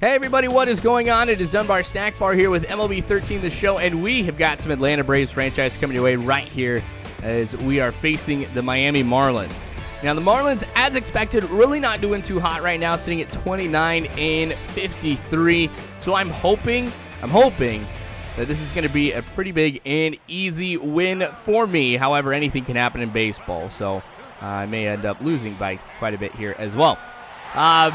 Hey everybody, what is going on? It is Dunbar Snack Bar here with MLB 13 The Show, and we have got some Atlanta Braves franchise coming your way right here as we are facing the Miami Marlins. Now the Marlins, as expected, really not doing too hot right now, sitting at 29-53. So I'm hoping that this is going to be a pretty big and easy win for me. However, anything can happen in baseball, so I may end up losing by quite a bit here as well. I'm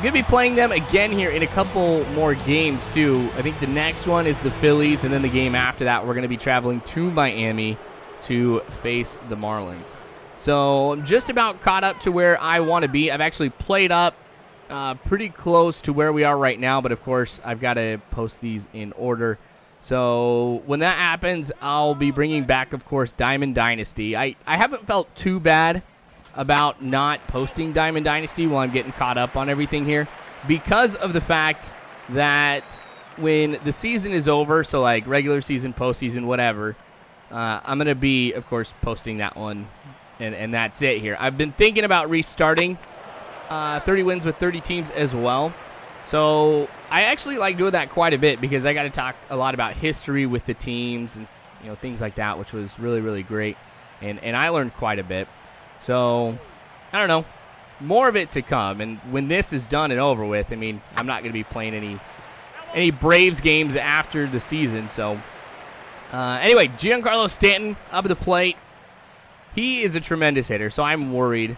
going to be playing them again here in a couple more games, too. I think the next one is the Phillies, and then the game after that, we're going to be traveling to Miami to face the Marlins. So I'm just about caught up to where I want to be. I've actually played up pretty close to where we are right now, but of course, I've got to post these in order. So when that happens, I'll be bringing back, of course, Diamond Dynasty. I haven't felt too bad about not posting Diamond Dynasty while I'm getting caught up on everything here, because of the fact that when the season is over, so like regular season, postseason, whatever, I'm going to be, of course, posting that one, and that's it here. I've been thinking about restarting 30 wins with 30 teams as well. So I actually like doing that quite a bit because I got to talk a lot about history with the teams and things like that, which was really, really great, and I learned quite a bit. So, I don't know, more of it to come. And when this is done and over with, I mean, I'm not going to be playing any Braves games after the season. So, anyway, Giancarlo Stanton up at the plate. He is a tremendous hitter, so I'm worried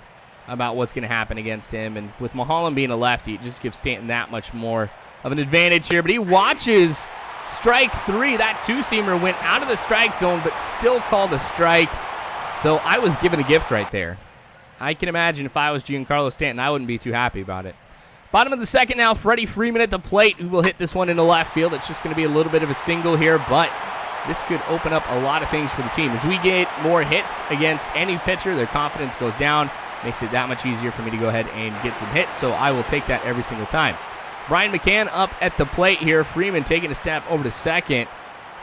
about what's going to happen against him. And with Mulholland being a lefty, it just gives Stanton that much more of an advantage here. But he watches strike three. That two-seamer went out of the strike zone, but still called a strike. So I was given a gift right there. I can imagine if I was Giancarlo Stanton, I wouldn't be too happy about it. Bottom of the second now, Freddie Freeman at the plate, who will hit this one into left field. It's just going to be a little bit of a single here, but this could open up a lot of things for the team. As we get more hits against any pitcher, their confidence goes down. Makes it that much easier for me to go ahead and get some hits, so I will take that every single time. Brian McCann up at the plate here. Freeman taking a step over to second.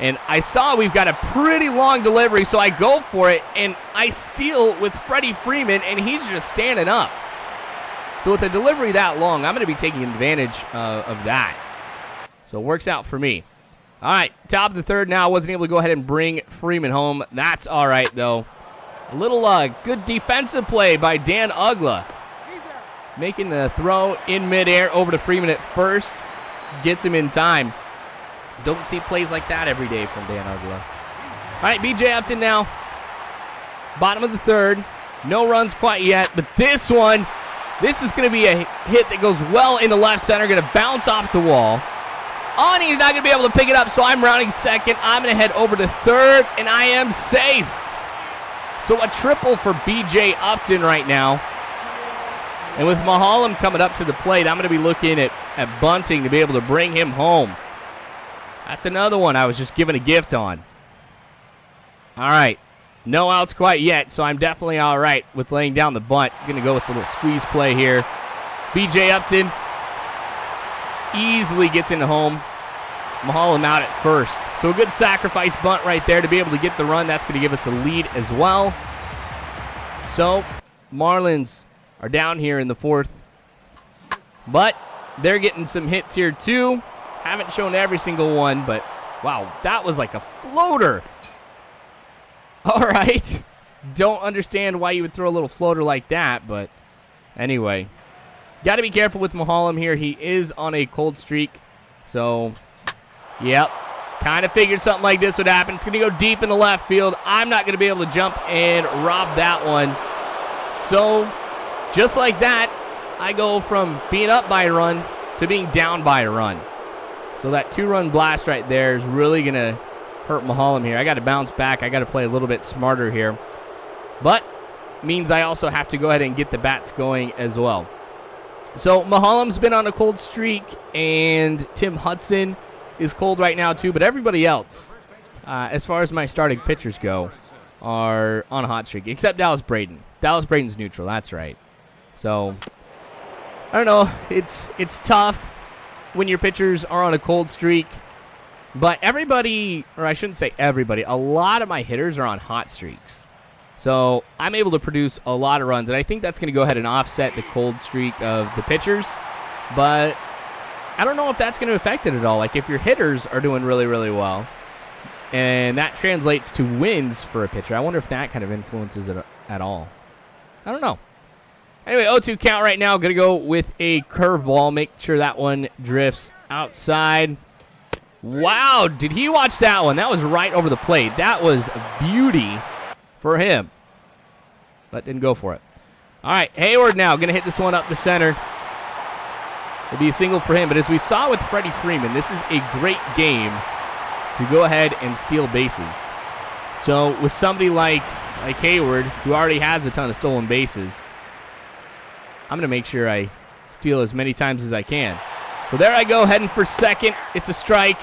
And I saw we've got a pretty long delivery, so I go for it, and I steal with Freddie Freeman, and he's just standing up. So with a delivery that long, I'm going to be taking advantage of that. So it works out for me. All right, top of the third now. Wasn't able to go ahead and bring Freeman home. That's all right, though. A little good defensive play by Dan Ugla. Making the throw in midair over to Freeman at first. Gets him in time. Don't see plays like that every day from Dan Ugla. All right, B.J. Upton now. Bottom of the third. No runs quite yet, but this is going to be a hit that goes well into left center. Going to bounce off the wall. Oh, and he's not going to be able to pick it up, so I'm rounding second. I'm going to head over to third, and I am safe. So a triple for B.J. Upton right now. And with Mulholland coming up to the plate, I'm going to be looking at bunting to be able to bring him home. That's another one I was just given a gift on. All right. No outs quite yet, so I'm definitely all right with laying down the bunt. Going to go with a little squeeze play here. B.J. Upton easily gets into home. Mulholland out at first. So a good sacrifice bunt right there to be able to get the run. That's going to give us a lead as well. So Marlins are down here in the fourth. But they're getting some hits here too. Haven't shown every single one, but wow, that was like a floater. All right. Don't understand why you would throw a little floater like that, but anyway. Got to be careful with Mulholland here. He is on a cold streak. So, yep. Kind of figured something like this would happen. It's going to go deep in the left field. I'm not going to be able to jump and rob that one. So, just like that, I go from being up by a run to being down by a run. So that two-run blast right there is really going to hurt Mulholland here. I got to bounce back. I got to play a little bit smarter here. But means I also have to go ahead and get the bats going as well. So Mulholland's been on a cold streak, and Tim Hudson is cold right now too. But everybody else, as far as my starting pitchers go, are on a hot streak, except Dallas Braden. Dallas Braden's neutral. That's right. So I don't know. It's tough when your pitchers are on a cold streak. But everybody, or I shouldn't say everybody, a lot of my hitters are on hot streaks. So I'm able to produce a lot of runs, and I think that's going to go ahead and offset the cold streak of the pitchers. But I don't know if that's going to affect it at all. Like, if your hitters are doing really, really well, and that translates to wins for a pitcher, I wonder if that kind of influences it at all. I don't know. Anyway, 0-2 count right now. Going to go with a curveball. Make sure that one drifts outside. Wow, did he watch that one? That was right over the plate. That was a beauty for him. But didn't go for it. All right, Hayward now going to hit this one up the center. It'll be a single for him. But as we saw with Freddie Freeman, this is a great game to go ahead and steal bases. So with somebody like Hayward, who already has a ton of stolen bases, I'm going to make sure I steal as many times as I can. So there I go, heading for second. It's a strike,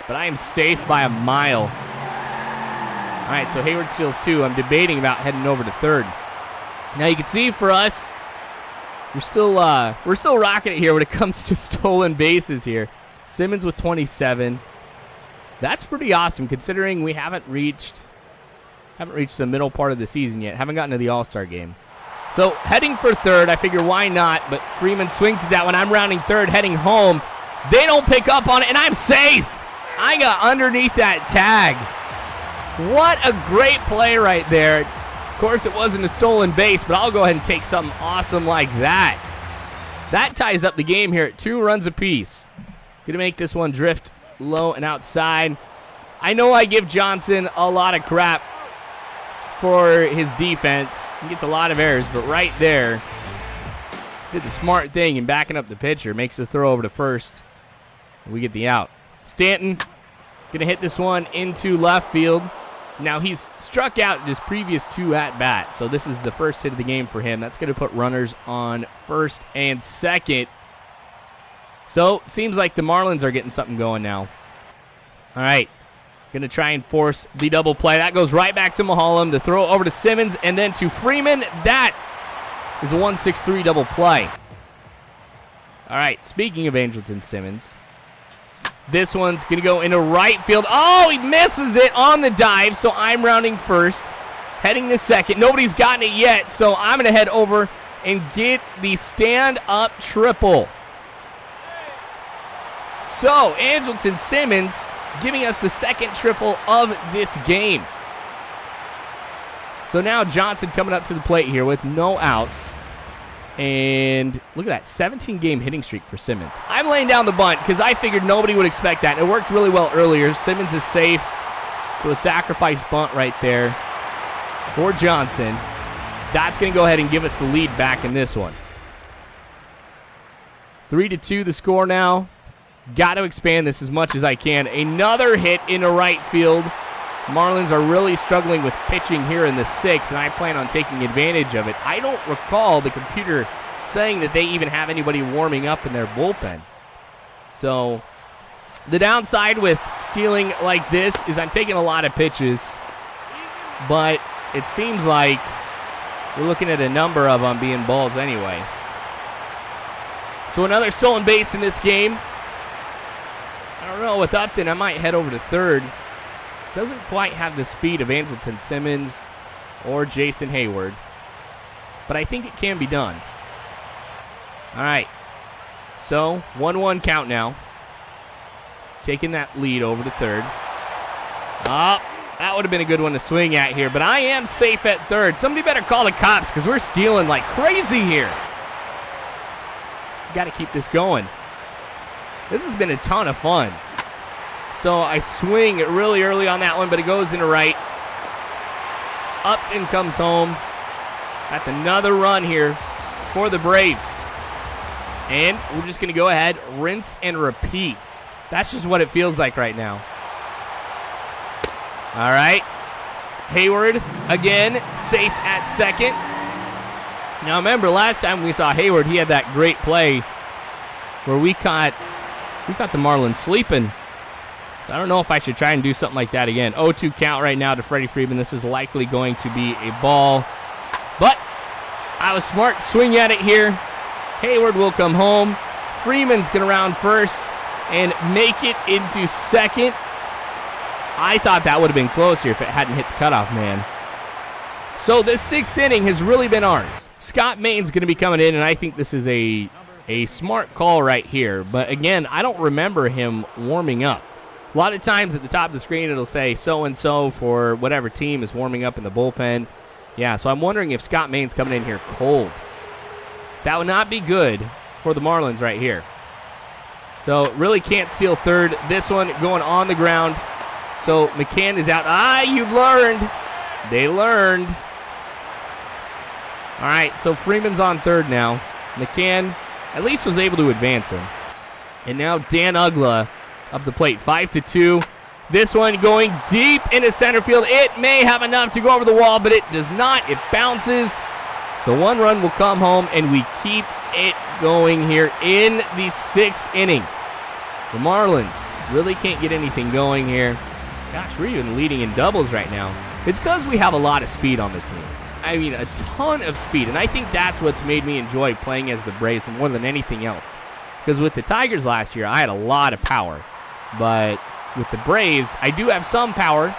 but I am safe by a mile. All right, so Hayward steals 2. I'm debating about heading over to third. Now you can see for us, we're still rocking it here when it comes to stolen bases here. Simmons with 27. That's pretty awesome considering we haven't reached the middle part of the season yet. Haven't gotten to the All-Star game. So heading for third, I figure why not, but Freeman swings at that one. I'm rounding third, heading home. They don't pick up on it, and I'm safe. I got underneath that tag. What a great play right there. Of course, it wasn't a stolen base, but I'll go ahead and take something awesome like that. That ties up the game here at 2 runs apiece. Going to make this one drift low and outside. I know I give Johnson a lot of crap for his defense. He gets a lot of errors, but right there, did the smart thing in backing up the pitcher. Makes the throw over to first. And we get the out. Stanton going to hit this one into left field. Now, he's struck out in his previous 2 at-bats, so this is the first hit of the game for him. That's going to put runners on first and second. So, it seems like the Marlins are getting something going now. All right. Going to try and force the double play. That goes right back to Mulholland. The throw over to Simmons and then to Freeman. That is a 1-6-3 double play. All right, speaking of Andrelton Simmons, this one's going to go into right field. Oh, he misses it on the dive, so I'm rounding first, heading to second. Nobody's gotten it yet, so I'm going to head over and get the stand-up triple. So, Andrelton Simmons giving us the second triple of this game. So now Johnson coming up to the plate here with no outs. And look at that, 17-game hitting streak for Simmons. I'm laying down the bunt because I figured nobody would expect that. It worked really well earlier. Simmons is safe. So a sacrifice bunt right there for Johnson. That's going to go ahead and give us the lead back in this one. 3-2 the score now. Got to expand this as much as I can. Another hit into right field. Marlins are really struggling with pitching here in the 6th, and I plan on taking advantage of it. I don't recall the computer saying that they even have anybody warming up in their bullpen. So the downside with stealing like this is I'm taking a lot of pitches, but it seems like we're looking at a number of them being balls anyway. So another stolen base in this game. I don't know, with Upton, I might head over to third. Doesn't quite have the speed of Andrelton Simmons or Jason Hayward, but I think it can be done. All right, so 1-1 count now. Taking that lead over to third. Oh, that would have been a good one to swing at here, but I am safe at third. Somebody better call the cops because we're stealing like crazy here. Got to keep this going. This has been a ton of fun. So I swing really early on that one, but it goes into right. Upton comes home. That's another run here for the Braves. And we're just going to go ahead, rinse and repeat. That's just what it feels like right now. All right. Hayward, again, safe at second. Now remember, last time we saw Hayward, he had that great play where we caught the Marlins sleeping. I don't know if I should try and do something like that again. 0-2 count right now to Freddie Freeman. This is likely going to be a ball. But I was smart. Swing at it here. Hayward will come home. Freeman's going to round first and make it into second. I thought that would have been closer if it hadn't hit the cutoff man. So this 6th inning has really been ours. Scott Main's going to be coming in, and I think this is a A smart call right here. But again, I don't remember him warming up. A lot of times at the top of the screen, it'll say so-and-so for whatever team is warming up in the bullpen. Yeah, so I'm wondering if Scott Main's coming in here cold. That would not be good for the Marlins right here. So really can't steal third. This one going on the ground. So McCann is out. You learned. They learned. All right, so Freeman's on third now. McCann at least was able to advance him. And now Dan Ugla up the plate, 5-2. This one going deep into center field. It may have enough to go over the wall, but it does not. It bounces. So one run will come home, and we keep it going here in the 6th inning. The Marlins really can't get anything going here. Gosh, we're even leading in doubles right now. It's because we have a lot of speed on the team. I mean, a ton of speed, and I think that's what's made me enjoy playing as the Braves more than anything else. Because with the Tigers last year, I had a lot of power. But with the Braves, I do have some power,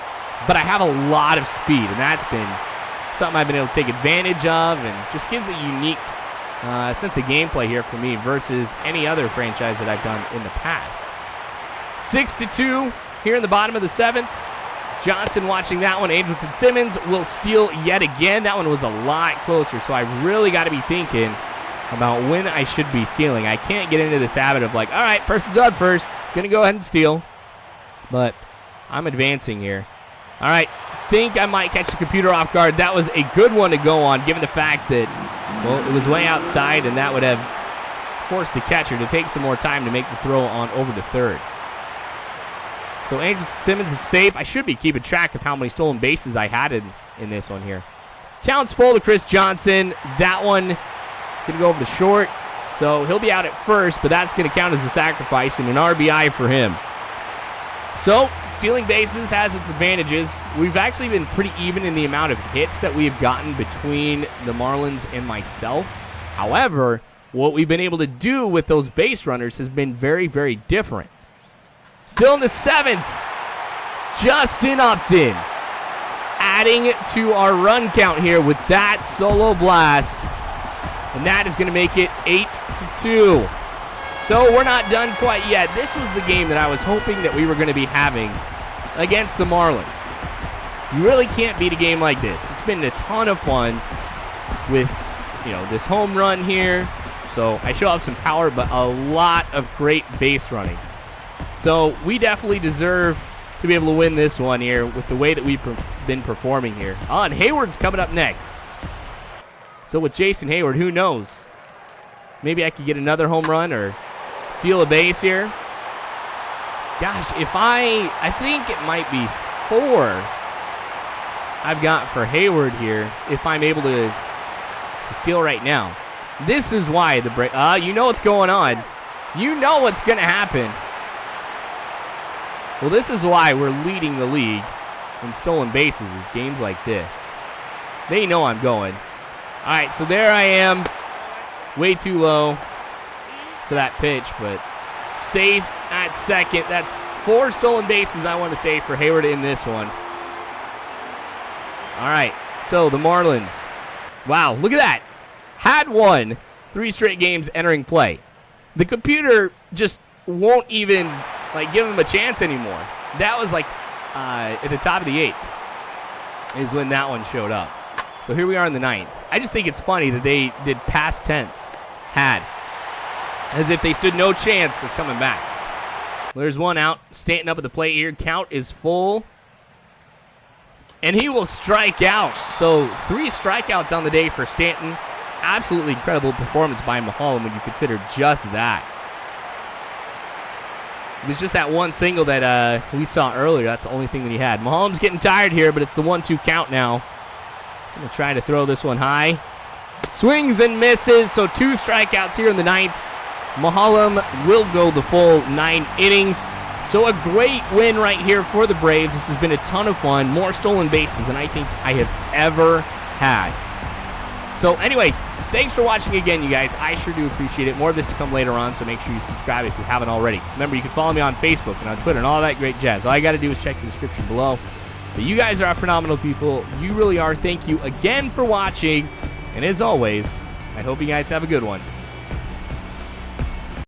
but I have a lot of speed, and that's been something I've been able to take advantage of and just gives a unique sense of gameplay here for me versus any other franchise that I've done in the past. 6-2 here in the bottom of the 7th. Johnson watching that one. Angelton Simmons will steal yet again. That one was a lot closer, so I really got to be thinking about when I should be stealing. I can't get into this habit of like, all right, person's on first. Going to go ahead and steal. But I'm advancing here. All right, think I might catch the computer off guard. That was a good one to go on, given the fact that, well, it was way outside, and that would have forced the catcher to take some more time to make the throw on over to third. So Andrew Simmons is safe. I should be keeping track of how many stolen bases I had in this one here. Counts full to Chris Johnson. That one is going to go over the short. So he'll be out at first, but that's going to count as a sacrifice and an RBI for him. So stealing bases has its advantages. We've actually been pretty even in the amount of hits that we have gotten between the Marlins and myself. However, what we've been able to do with those base runners has been very, very different. Still in the 7th, Justin Upton adding to our run count here with that solo blast. And that is going to make it 8-2. So we're not done quite yet. This was the game that I was hoping that we were going to be having against the Marlins. You really can't beat a game like this. It's been a ton of fun with, this home run here. So I show off some power, but a lot of great base running. So we definitely deserve to be able to win this one here with the way that we've been performing here. And Hayward's coming up next. So with Jason Hayward, who knows? Maybe I could get another home run or steal a base here. Gosh, I think it might be 4 I've got for Hayward here if I'm able to steal right now. This is why the break. You know what's going on. You know what's going to happen. Well, this is why we're leading the league in stolen bases is games like this. They know I'm going. All right, so there I am. Way too low for that pitch, but safe at second. That's 4 stolen bases I want to save for Hayward in this one. All right, so the Marlins. Wow, look at that. Had won 3 straight games entering play. The computer just won't even give him a chance anymore. That was at the top of the 8th is when that one showed up. So here we are in the 9th. I just think it's funny that they did past tense, had, as if they stood no chance of coming back. Well, there's one out. Stanton up at the plate here. Count is full. And he will strike out. So 3 strikeouts on the day for Stanton. Absolutely incredible performance by Mahalan when you consider just that. It was just that one single that we saw earlier. That's the only thing that he had. Mahalan's getting tired here, but it's the 1-2 count now. Going to try to throw this one high. Swings and misses, so 2 strikeouts here in the 9th. Mahalan will go the full 9 innings. So a great win right here for the Braves. This has been a ton of fun. More stolen bases than I think I have ever had. So anyway, thanks for watching again, you guys. I sure do appreciate it. More of this to come later on, so make sure you subscribe if you haven't already. Remember, you can follow me on Facebook and on Twitter and all that great jazz. All you got to do is check the description below. But you guys are phenomenal people. You really are. Thank you again for watching. And as always, I hope you guys have a good one.